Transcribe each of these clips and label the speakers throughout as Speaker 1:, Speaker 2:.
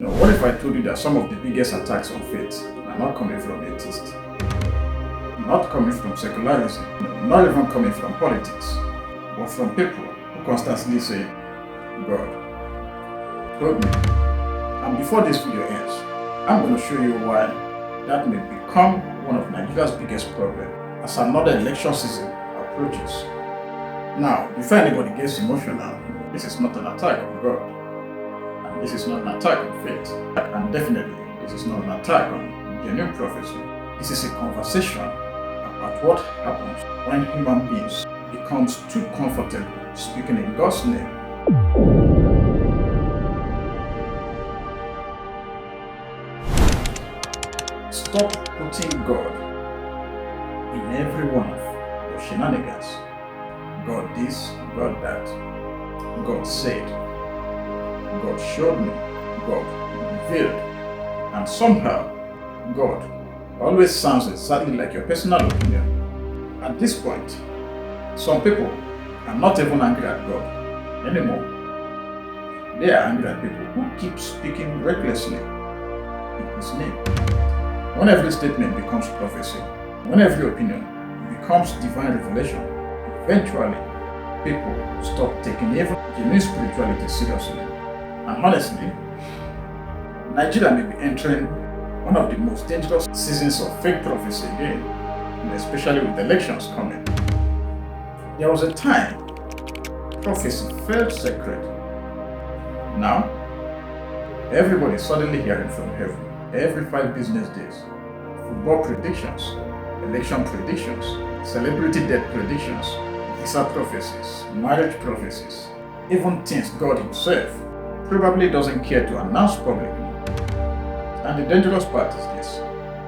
Speaker 1: What if I told you that some of the biggest attacks on faith are not coming from atheists, not coming from secularism, not even coming from politics, but from people who constantly say, God told me. And before this video ends, I'm going to show you why that may become one of Nigeria's biggest problems as another election season approaches. Now, before anybody gets emotional, this is not an attack on God. And this is not an attack on faith. And definitely, this is not an attack on genuine prophecy. This is a conversation about what happens when human beings becomes too comfortable speaking in God's name. Stop putting God in every one of your shenanigans. God this, God that. God said, God showed me, God revealed. And somehow, God always sounds exactly like your personal opinion. At this point, some people are not even angry at God anymore. They are angry at people who keep speaking recklessly in His name. When every statement becomes prophecy, when every opinion becomes divine revelation, eventually people stop taking even genuine spirituality seriously. And honestly, Nigeria may be entering one of the most dangerous seasons of fake prophecy again, especially with elections coming. There was a time prophecy felt sacred. Now, everybody is suddenly hearing from heaven every 5 business days. Football predictions, election predictions, celebrity death predictions, visa prophecies, marriage prophecies, even things God Himself probably doesn't care to announce publicly. And the dangerous part is this: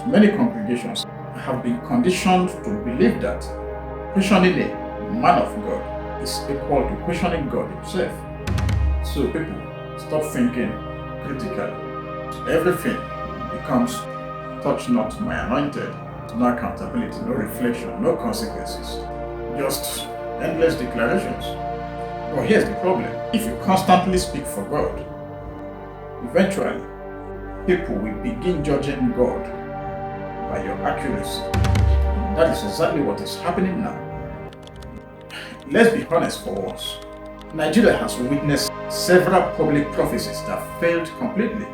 Speaker 1: many congregations have been conditioned to believe that questioning a man of God is equal to questioning God Himself. So people stop thinking critically. Everything becomes touch not my anointed, no accountability, no reflection, no consequences, just endless declarations. But here's the problem: if you constantly speak for God, eventually people will begin judging God by your accuracy. And that is exactly what is happening now. Let's be honest for once. Nigeria has witnessed several public prophecies that failed completely.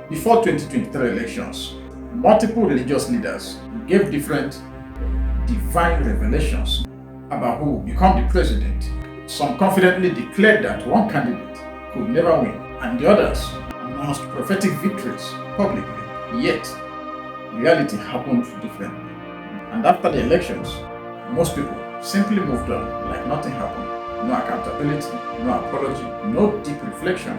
Speaker 1: Before 2023 elections, multiple religious leaders gave different divine revelations about who will become the president. Some confidently declared that one candidate could never win, and the others announced prophetic victories publicly. Yet, reality happened differently. And after the elections, most people simply moved on like nothing happened. No accountability, no apology, no deep reflection,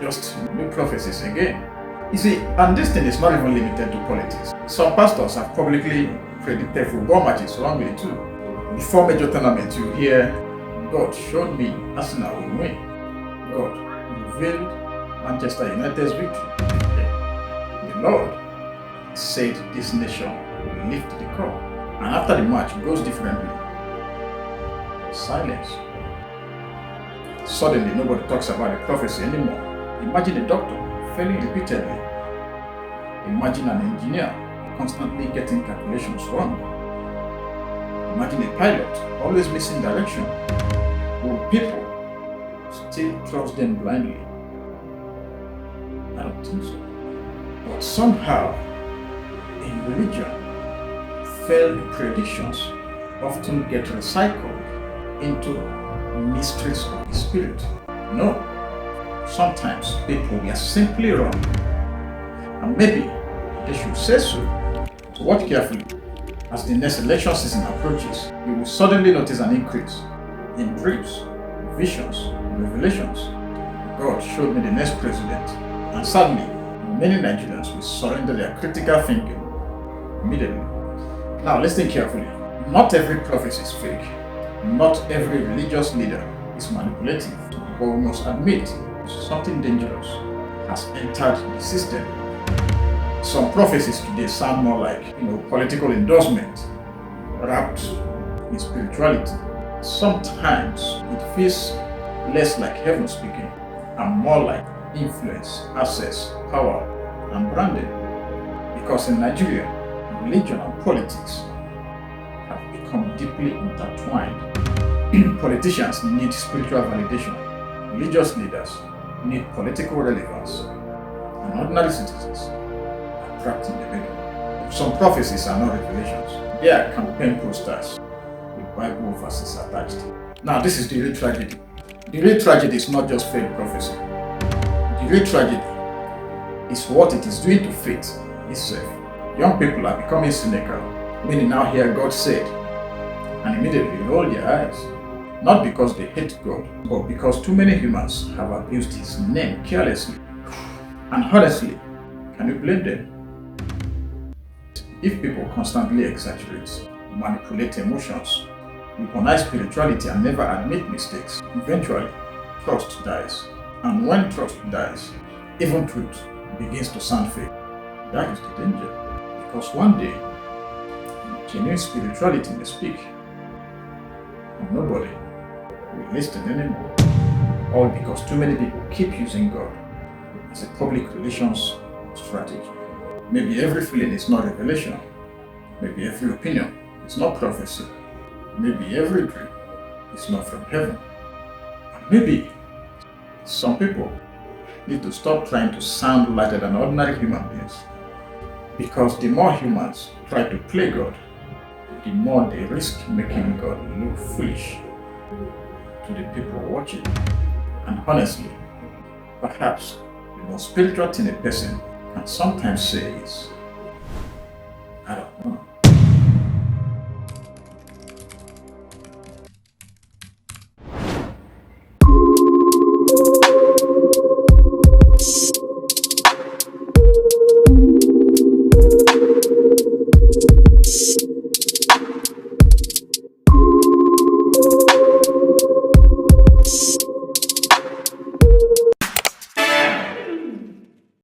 Speaker 1: just new prophecies again. You see, and this thing is not even limited to politics. Some pastors have publicly predicted football matches wrongly too. Before major tournaments, you hear, God showed me Arsenal will win. God revealed Manchester United's victory. The Lord said this nation will lift the cup. And after the match goes differently. Silence. Suddenly, nobody talks about the prophecy anymore. Imagine a doctor failing repeatedly. Imagine an engineer constantly getting calculations wrong. Imagine a pilot always missing direction. Will people still trust them blindly? I don't think so. But somehow, in religion, failed predictions often get recycled into mysteries of the spirit. No, sometimes people are simply wrong. And maybe they should say so. So watch carefully. As the next election season approaches, you will suddenly notice an increase in dreams, visions, revelations. God showed me the next president, and sadly, many Nigerians will surrender their critical thinking immediately. Now listen carefully. Not every prophecy is fake. Not every religious leader is manipulative. But we must admit something dangerous has entered the system. Some prophecies today sound more like, political endorsement wrapped in spirituality. Sometimes it feels less like heaven speaking and more like influence, access, power, and branding. Because in Nigeria, religion and politics have become deeply intertwined. Politicians need spiritual validation, religious leaders need political relevance, and ordinary citizens are trapped in the middle. Some prophecies are not revelations, they are campaign posters with Bible verses attached. Now, this is the real tragedy. The real tragedy is not just failed prophecy. The real tragedy is what it is doing to faith itself. Young people are becoming cynical, meaning now hear God said, and immediately roll their eyes. Not because they hate God, but because too many humans have abused His name carelessly. And honestly, can you blame them? If people constantly exaggerate, manipulate emotions, weaponize spirituality and never admit mistakes, eventually trust dies. And when trust dies, even truth begins to sound fake. That is the danger. Because one day, genuine spirituality may speak, and nobody will listen anymore. All because too many people keep using God as a public relations strategy. Maybe every feeling is not revelation. Maybe every opinion is not prophecy. Maybe every dream is not from heaven. And maybe some people need to stop trying to sound lighter than ordinary human beings. Because the more humans try to play God, the more they risk making God look foolish to the people watching. And honestly, perhaps the most spiritual thing a person can sometimes say is, I don't know.